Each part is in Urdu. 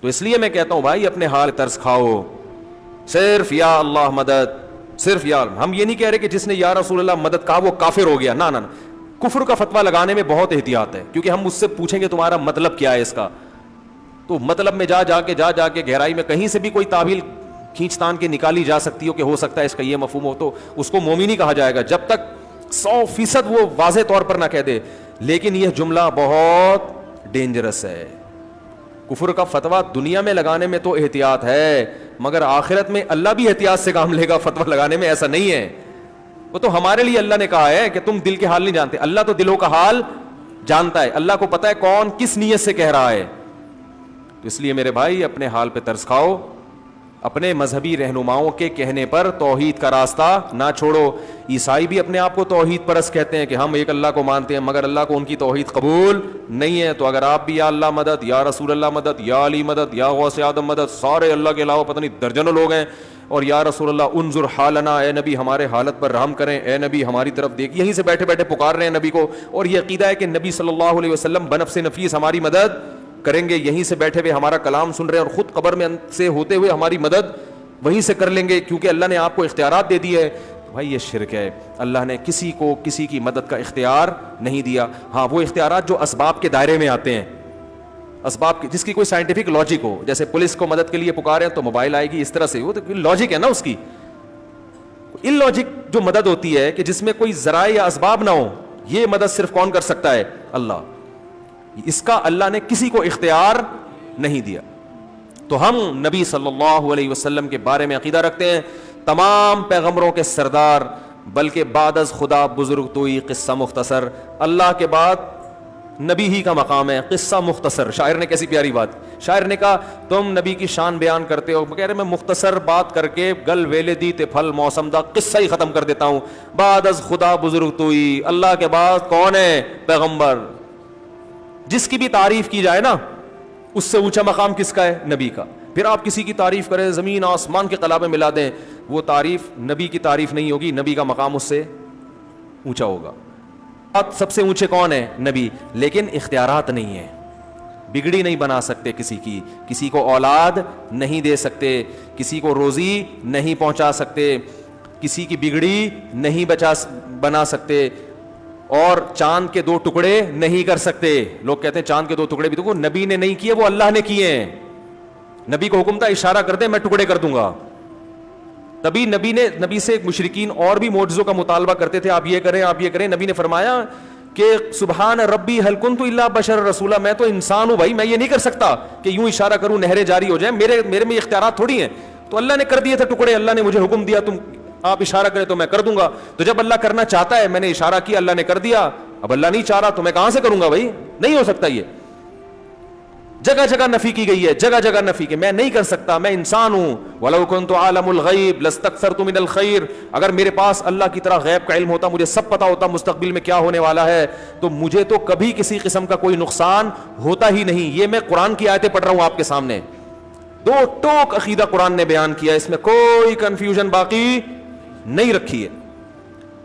تو اس لیے میں کہتا ہوں بھائی اپنے حال ترس کھاؤ, صرف یا اللہ مدد, صرف یا. ہم یہ نہیں کہہ رہے کہ جس نے یا رسول اللہ مدد کہا وہ کافر ہو گیا, نہ نہ. کفر کا فتویٰ لگانے میں بہت احتیاط ہے, کیونکہ ہم مجھ سے پوچھیں گے تمہارا مطلب کیا ہے اس کا, تو مطلب میں جا کے گہرائی میں کہیں سے بھی کوئی تعویل کھینچ تان کے نکالی جا سکتی ہو کہ ہو سکتا ہے اس کا یہ مفہوم ہو, تو اس کو مومن ہی کہا جائے گا جب تک 100% وہ واضح طور پر نہ کہہ دے. لیکن یہ جملہ بہت ڈینجرس ہے. کفر کا فتویٰ دنیا میں لگانے میں تو احتیاط ہے, مگر آخرت میں اللہ بھی احتیاط سے کام لے گا فتویٰ لگانے میں, ایسا نہیں ہے. وہ تو ہمارے لیے اللہ نے کہا ہے کہ تم دل کے حال نہیں جانتے, اللہ تو دلوں کا حال جانتا ہے, اللہ کو پتا ہے کون کس نیت سے کہہ رہا ہے. تو اس لیے میرے بھائی اپنے حال پہ ترس کھاؤ, اپنے مذہبی رہنماؤں کے کہنے پر توحید کا راستہ نہ چھوڑو. عیسائی بھی اپنے آپ کو توحید پرست کہتے ہیں کہ ہم ایک اللہ کو مانتے ہیں, مگر اللہ کو ان کی توحید قبول نہیں ہے. تو اگر آپ بھی یا اللہ مدد, یا رسول اللہ مدد, یا علی مدد, یا غوث اعظم مدد, سارے اللہ کے علاوہ پتہ نہیں درجنوں لوگ ہیں, اور یا رسول اللہ انظر حالنا, اے نبی ہمارے حالت پر رحم کریں, اے نبی ہماری طرف دیکھ, یہیں سے بیٹھے بیٹھے پکار رہے ہیں نبی کو, اور یہ عقیدہ ہے کہ نبی صلی اللہ علیہ وسلم بنفس نفیس ہماری مدد کریں گے, یہیں سے بیٹھے ہوئے ہمارا کلام سن رہے ہیں, اور خود قبر میں سے ہوتے ہوئے ہماری مدد وہیں سے کر لیں گے, کیونکہ اللہ نے آپ کو اختیارات دے دی ہے. تو بھائی یہ شرک ہے, اللہ نے کسی کو کسی کی مدد کا اختیار نہیں دیا. ہاں وہ اختیارات جو اسباب کے دائرے میں آتے ہیں, اسباب جس کی کوئی سائنٹیفک لاجک ہو, جیسے پولیس کو مدد کے لیے پکارے تو موبائل آئے گی, اس طرح سے, وہ تو لاجک ہے نا اس کی. ان لاجک جو مدد ہوتی ہے کہ جس میں کوئی ذرائع یا اسباب نہ ہو, یہ مدد صرف کون کر سکتا ہے؟ اللہ. اس کا اللہ نے کسی کو اختیار نہیں دیا. تو ہم نبی صلی اللہ علیہ وسلم کے بارے میں عقیدہ رکھتے ہیں تمام پیغمبروں کے سردار, بلکہ بعد از خدا بزرگ توئی قصہ مختصر, اللہ کے بعد نبی ہی کا مقام ہے, قصہ مختصر. شاعر نے کیسی پیاری بات, شاعر نے کہا تم نبی کی شان بیان کرتے ہو, کہہ رہے میں مختصر بات کر کے گل ویلے دی تے پھل موسم دا قصہ ہی ختم کر دیتا ہوں. بعد از خدا بزرگ توئی, اللہ کے بعد کون ہے؟ پیغمبر. جس کی بھی تعریف کی جائے نا, اس سے اونچا مقام کس کا ہے؟ نبی کا. پھر آپ کسی کی تعریف کریں, زمین آسمان کے قلابے ملا دیں, وہ تعریف نبی کی تعریف نہیں ہوگی, نبی کا مقام اس سے اونچا ہوگا. سب سے اونچے کون ہے؟ نبی. لیکن اختیارات نہیں ہیں, بگڑی نہیں بنا سکتے کسی کی, کسی کو اولاد نہیں دے سکتے, کسی کو روزی نہیں پہنچا سکتے, کسی کی بگڑی نہیں بنا سکتے, اور چاند کے 2 ٹکڑے نہیں کر سکتے. لوگ کہتے ہیں چاند کے 2 ٹکڑے بھی تو نبی نے نہیں کیے, وہ اللہ نے کیے ہیں. نبی کو حکم تھا اشارہ کر دے میں ٹکڑے کر دوں گا. تبھی نبی سے مشرکین اور بھی معجزوں کا مطالبہ کرتے تھے, آپ یہ کریں آپ یہ کریں. نبی نے فرمایا کہ سبحان ربی هل كنت الا بشر رسولا, میں تو انسان ہوں بھائی, میں یہ نہیں کر سکتا کہ یوں اشارہ کروں نہریں جاری ہو جائیں, میرے میں اختیارات تھوڑی ہیں. تو اللہ نے کر دیے تھے ٹکڑے, اللہ نے مجھے حکم دیا تم آپ اشارہ کریں تو میں کر دوں گا. تو جب اللہ کرنا چاہتا ہے, میں نے اشارہ کیا اللہ نے کر دیا, اب اللہ نہیں چاہ رہا تو میں کہاں سے کروں گا بھائی؟ نہیں ہو سکتا. یہ جگہ جگہ نفی کی گئی ہے, جگہ جگہ نفی کہ میں نہیں کر سکتا, میں انسان ہوں. وَلَوْ كُنْتُ عَالَمُ الْغَيْبِ لَاسْتَكْثَرْتُ مِنَ الْخَيْرِ, اگر میرے پاس اللہ کی طرح غیب کا علم ہوتا, مجھے سب پتا ہوتا مستقبل میں کیا ہونے والا ہے, تو مجھے تو کبھی کسی قسم کا کوئی نقصان ہوتا ہی نہیں. یہ میں قرآن کی آیتیں پڑھ رہا ہوں آپ کے سامنے, 2 ٹوک عقیدہ قرآن نے بیان کیا, اس میں کوئی کنفیوژن باقی نہیں رکھی ہے.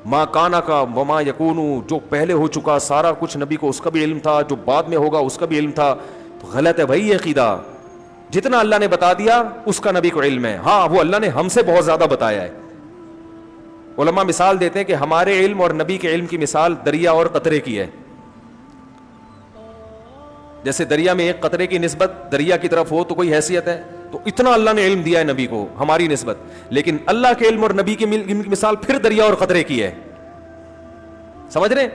ما کانا کا وما یکونو, جو پہلے ہو چکا سارا کچھ نبی کو اس کا بھی علم تھا, جو بعد میں ہوگا اس کا بھی علم تھا. تو غلط ہے بھائی یہ عقیدہ. جتنا اللہ نے بتا دیا اس کا نبی کو علم ہے. ہاں وہ اللہ نے ہم سے بہت زیادہ بتایا ہے. علماء مثال دیتے ہیں کہ ہمارے علم اور نبی کے علم کی مثال دریا اور قطرے کی ہے. جیسے دریا میں ایک قطرے کی نسبت دریا کی طرف ہو تو کوئی حیثیت ہے, تو اتنا اللہ نے علم دیا ہے نبی کو ہماری نسبت. لیکن اللہ کے علم اور نبی کی مثال پھر دریا اور قطرے کی ہے. سمجھ رہے؟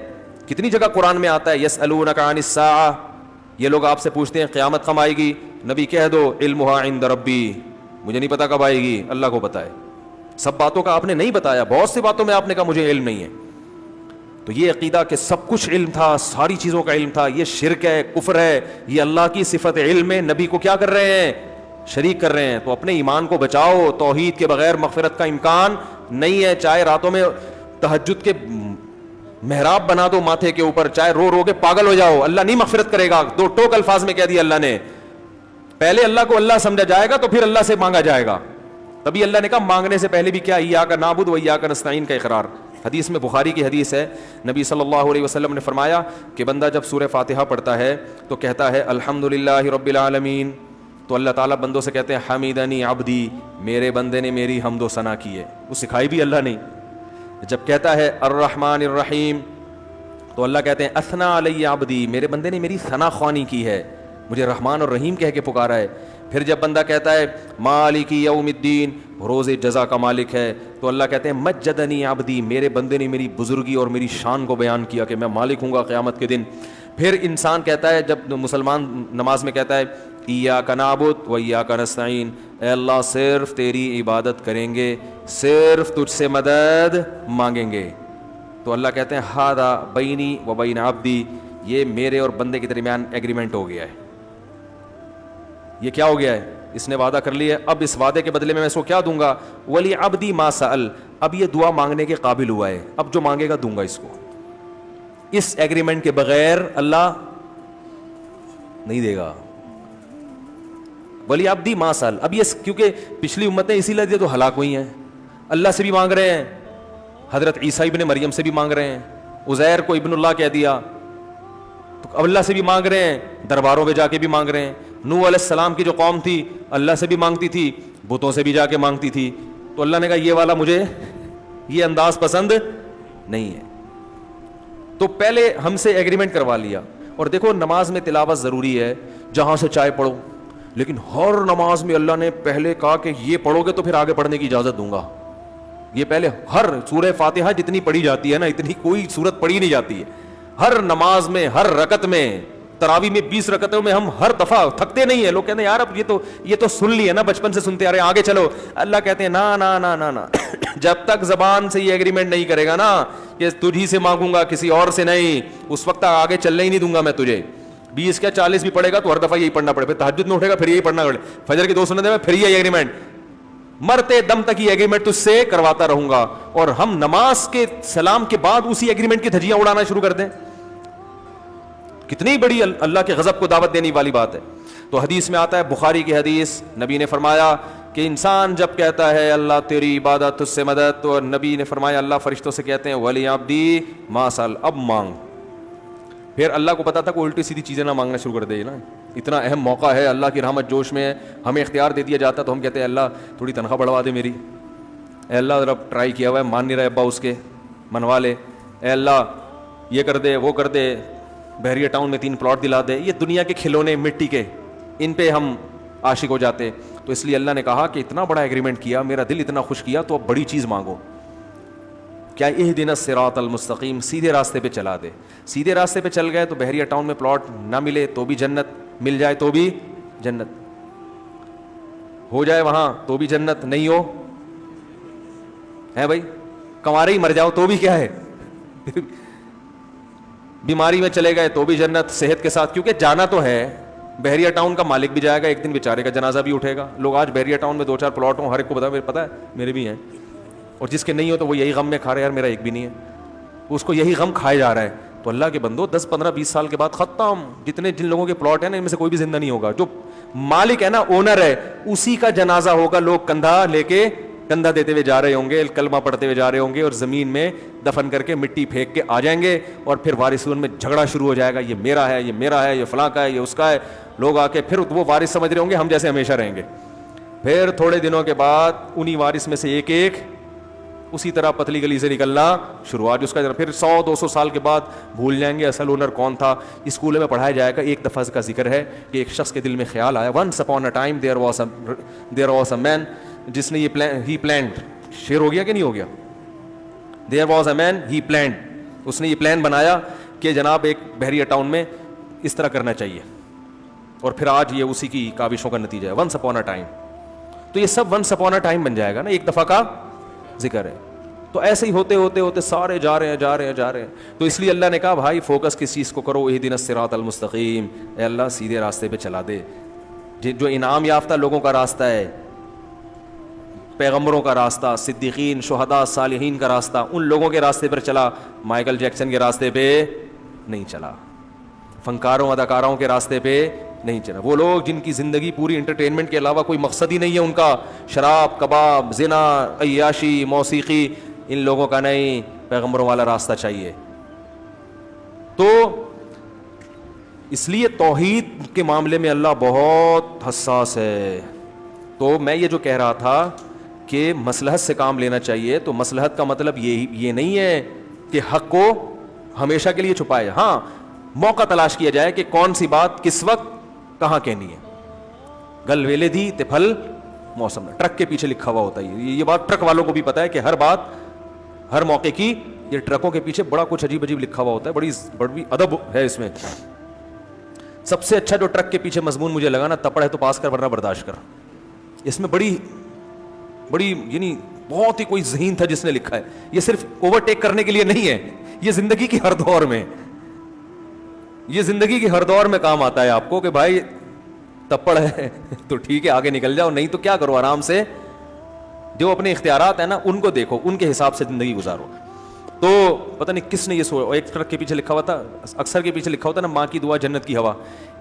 کتنی جگہ قرآن میں آتا ہے یسألونک عن الساعہ, یہ لوگ آپ سے پوچھتے ہیں قیامت کب آئے گی, نبی کہہ دو علمھا عند ربی, مجھے نہیں پتا کب آئے گی, اللہ کو پتا ہے. سب باتوں کا آپ نے نہیں بتایا, بہت سی باتوں میں آپ نے کہا مجھے علم نہیں ہے. تو یہ عقیدہ کہ سب کچھ علم تھا, ساری چیزوں کا علم تھا, یہ شرک ہے, کفر ہے. یہ اللہ کی صفت علم ہے, نبی کو کیا کر رہے ہیں؟ شریک کر رہے ہیں. تو اپنے ایمان کو بچاؤ, توحید کے بغیر مغفرت کا امکان نہیں ہے. چاہے راتوں میں تہجد کے محراب بنا دو ماتھے کے اوپر, چاہے رو رو کے پاگل ہو جاؤ, اللہ نہیں مغفرت کرے گا. 2 ٹوک الفاظ میں کہہ دیا اللہ نے. پہلے اللہ کو اللہ سمجھا جائے گا تو پھر اللہ سے مانگا جائے گا. تبھی اللہ نے کہا مانگنے سے پہلے بھی کیا, ایاک نعبد و ایاک نستعین کا اقرار. حدیث میں, بخاری کی حدیث ہے, نبی صلی اللہ علیہ وسلم نے فرمایا کہ بندہ جب سورہ فاتحہ پڑھتا ہے تو کہتا ہے الحمدللہ رب العالمین تو اللہ تعالیٰ بندوں سے کہتے ہیں حمیدنی عبدی، میرے بندے نے میری حمد و ثنا کی ہے، وہ سکھائی بھی اللہ نے. جب کہتا ہے الرحمن الرحیم تو اللہ کہتے ہیں اثنا علی عبدی، میرے بندے نے میری ثنا خوانی کی ہے، مجھے رحمان اور رحیم کہہ کے پکارا ہے. پھر جب بندہ کہتا ہے مالک یوم الدین، روز جزا کا مالک ہے، تو اللہ کہتے ہیں مجدنی عبدی، میرے بندے نے میری بزرگی اور میری شان کو بیان کیا کہ میں مالک ہوں گا قیامت کے دن. پھر انسان کہتا ہے، جب مسلمان نماز میں کہتا ہے ایاک نعبد و ایاک نستعین، اے اللہ صرف تیری عبادت کریں گے، صرف تجھ سے مدد مانگیں گے، تو اللہ کہتے ہیں ھذا بینی و بین عبدی، یہ میرے اور بندے کے درمیان ایگریمنٹ ہو گیا ہے. یہ کیا ہو گیا ہے؟ اس نے وعدہ کر لیا ہے، اب اس وعدے کے بدلے میں اس کو کیا دوں گا؟ ولی عبدی ما سأل، اب یہ دعا مانگنے کے قابل ہوا ہے، اب جو مانگے گا دوں گا اس کو. اس ایگریمنٹ کے بغیر اللہ نہیں دے گا. ولی عبدی ما سأل، اب یہ کیونکہ پچھلی امتیں اسی لیے تو ہلاک ہوئی ہیں، اللہ سے بھی مانگ رہے ہیں، حضرت عیسیٰ ابن مریم سے بھی مانگ رہے ہیں، عزیر کو ابن اللہ کہہ دیا تو اللہ سے بھی مانگ رہے ہیں، درباروں پہ جا کے بھی مانگ رہے ہیں. نوح علیہ السلام کی جو قوم تھی اللہ سے بھی مانگتی تھی، بتوں سے بھی جا کے مانگتی تھی، تو اللہ نے کہا یہ والا مجھے یہ انداز پسند نہیں ہے. تو پہلے ہم سے ایگریمنٹ کروا لیا. اور دیکھو نماز میں تلاوت ضروری ہے، جہاں سے چاہے پڑھو، لیکن ہر نماز میں اللہ نے پہلے کہا کہ یہ پڑھو گے تو پھر آگے پڑھنے کی اجازت دوں گا. یہ پہلے ہر سورہ فاتحہ جتنی پڑھی جاتی ہے نا، اتنی کوئی سورت پڑھی نہیں جاتی ہے. ہر نماز میں، ہر رکعت میں، تراویح میں 20 رکعتوں میں ہم ہر دفعہ تھکتے نہیں ہیں. لوگ کہتے ہیں یار اب یہ تو سن لی ہے نا، بچپن سے سنتے آ رہے ہیں، آگے چلو. اللہ کہتے ہیں نا نا نا نا نا جب تک زبان سے یہ ایگریمنٹ نہیں کرے گا نا کہ تجھی سے مانگوں گا کسی اور سے نہیں، اس وقت تک آگے چلنے ہی نہیں دوں گا میں تجھے. 20 کیا 40 بھی پڑھے گا تو ہر دفعہ یہی پڑھنا پڑے، پھر تہجد میں اٹھے گا پھر یہی پڑھنا پڑے، فجر کی 2 سنتیں میں پھر یہی ایگریمنٹ، مرتے دم تک یہ ایگریمنٹ تجھ سے کرواتا رہوں گا. اور ہم نماز کے سلام کے بعد اسی ایگریمنٹ کی دھجیاں اڑانا شروع کر دیں، کتنی بڑی اللہ کے غضب کو دعوت دینے والی بات ہے. تو حدیث میں آتا ہے، بخاری کی حدیث، نبی نے فرمایا کہ انسان جب کہتا ہے اللہ تیری عبادت تجھ سے مدد، تو نبی نے فرمایا اللہ فرشتوں سے کہتے ہیں ولی عبدی ما سأل، اب مانگ. پھر اللہ کو پتا تھا کہ الٹی سیدھی چیزیں نہ مانگنا شروع کر دے نا، اتنا اہم موقع ہے، اللہ کی رحمت جوش میں ہے، ہمیں اختیار دے دیا جاتا تو ہم کہتے ہیں اللہ تھوڑی تنخواہ بڑھوا دے میری، اے اللہ ذرا ٹرائی کیا ہوا ہے مان نہیں رہا ابا اس کے، منوا لے، اے اللہ یہ کر دے وہ کر دے، بحریہ ٹاؤن میں 3 پلاٹ دلا دے. یہ دنیا کے کھلونے مٹی کے، ان پہ ہم عاشق ہو جاتے. تو اس لیے اللہ نے کہا کہ اتنا بڑا ایگریمنٹ کیا، میرا دل اتنا خوش کیا، تو اب بڑی چیز مانگو. کیا اہدنا الصراط المستقیم، سیدھے راستے پہ چلا دے. سیدھے راستے پہ چل گئے تو بحریہ ٹاؤن میں پلاٹ نہ ملے تو بھی جنت، مل جائے تو بھی جنت، ہو جائے وہاں تو بھی جنت، نہیں ہو ہے بھائی، کنوارے ہی مر جاؤ تو بھی کیا ہے بیماری میں چلے گئے تو بھی جنت، صحت کے ساتھ، کیونکہ جانا تو ہے. بحریہ ٹاؤن کا مالک بھی جائے گا ایک دن، بیچارے کا جنازہ بھی اٹھے گا. لوگ آج بحریہ ٹاؤن میں 2-4 پلاٹ ہوں، ہر ایک کو پتا ہے میرے بھی ہیں، اور جس کے نہیں ہو تو وہ یہی غم میں کھا رہے ہیں، یار میرا ایک بھی نہیں ہے، اس کو یہی غم کھائے جا رہا ہے. تو اللہ کے بندو 10 15 20 سال کے بعد ختم. جن لوگوں کے پلاٹ ہیں نا ان میں سے کوئی بھی زندہ نہیں ہوگا. جو مالک ہے نا، اونر ہے، اسی کا جنازہ ہوگا. لوگ کندھا لے کے کندھا دیتے ہوئے جا رہے ہوں گے، کلمہ پڑھتے ہوئے جا رہے ہوں گے، اور زمین میں دفن کر کے مٹی پھینک کے آ جائیں گے. اور پھر وارثون میں جھگڑا شروع ہو جائے گا، یہ میرا ہے، یہ میرا ہے، یہ فلاں کا ہے، یہ اس کا ہے. لوگ آ کے پھر وہ وارث سمجھ رہے ہوں گے ہم جیسے ہمیشہ رہیں گے. پھر تھوڑے دنوں کے بعد انہی وارث میں سے ایک اسی طرح پتلی گلی سے نکلنا شروع. آج اس کا پھر 100-200 سال کے بعد بھول جائیں گے اصل اونر کون تھا. اسکول میں پڑھایا جائے گا. ایک دفعہ کا ذکر ہے کہ ایک شخص کے دل میں خیال آیا، once upon a time there was a man، جس نے he planned، شعر ہو گیا کہ نہیں ہو گیا، there was a man he planned، اس نے یہ پلان بنایا کہ جناب ایک بحریہ ٹاؤن میں اس طرح کرنا چاہیے، اور پھر آج یہ اسی کی کاوشوں کا نتیجہ ہے. once upon a time، تو یہ سب once upon a time بن جائے گا نا، ایک دفعہ کا ذکر ہے. تو ایسے ہی ہوتے ہوتے ہوتے سارے جا رہے ہیں. تو اس لیے اللہ نے کہا بھائی فوکس کس چیز کو کرو، اہدنا الصراط المستقیم، اے اللہ سیدھے راستے پہ چلا دے. جو انعام یافتہ لوگوں کا راستہ ہے، پیغمبروں کا راستہ، صدیقین، شہداء، صالحین کا راستہ، ان لوگوں کے راستے پر چلا. مائیکل جیکسن کے راستے پہ نہیں چلا، فنکاروں اداکاروں کے راستے پہ نہیں چلا. وہ لوگ جن کی زندگی پوری انٹرٹینمنٹ کے علاوہ کوئی مقصد ہی نہیں ہے ان کا، شراب، کباب، زنا، عیاشی، موسیقی، ان لوگوں کا نہیں. پیغمبروں والا راستہ چاہیے. تو اس لیے توحید کے معاملے میں اللہ بہت حساس ہے. تو میں یہ جو کہہ رہا تھا کہ مصلحت سے کام لینا چاہیے, تو مصلحت کا مطلب یہ نہیں ہے کہ حق کو ہمیشہ کے لیے چھپائے. ہاں, موقع تلاش کیا جائے کہ کون سی بات کس وقت کہاں کہنی ہے. گل ویلے دی تے پھل موسم میں, ٹرک کے پیچھے لکھا ہوا ہوتا ہے. یہ بات ٹرک والوں کو بھی پتا ہے کہ ہر بات ہر موقع کی, یہ ٹرکوں کے پیچھے بڑا کچھ عجیب عجیب لکھا ہوا ہوتا ہے. بڑی ادب ہے اس میں. سب سے اچھا جو ٹرک کے پیچھے مضمون مجھے لگا نا, تپڑ ہے تو پاس کر ورنہ برداشت کر. اس میں بڑی یعنی بہت ہی کوئی ذہین تھا جس نے لکھا ہے. یہ صرف اوور ٹیک کرنے کے لیے نہیں ہے, یہ زندگی کی ہر دور میں, یہ زندگی کی ہر دور میں کام آتا ہے آپ کو کہ بھائی تپڑ ہے تو ٹھیک ہے آگے نکل جاؤ, نہیں تو کیا کرو, آرام سے جو اپنے اختیارات ہیں نا ان کو دیکھو, ان کے حساب سے زندگی گزارو. تو پتہ نہیں کس نے یہ ایک ٹرک کے پیچھے لکھا ہوا تھا, اکثر کے پیچھے لکھا ہوتا نا ماں کی دعا جنت کی ہوا,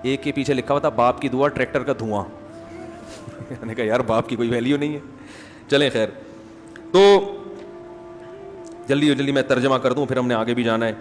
ایک کے پیچھے لکھا ہوا تھا باپ کی دعا ٹریکٹر کا دھواں. میں نے کہا یار باپ کی کوئی ویلیو نہیں ہے. چلیں خیر, تو جلدی میں ترجمہ کر دوں, پھر ہم نے آگے بھی جانا ہے.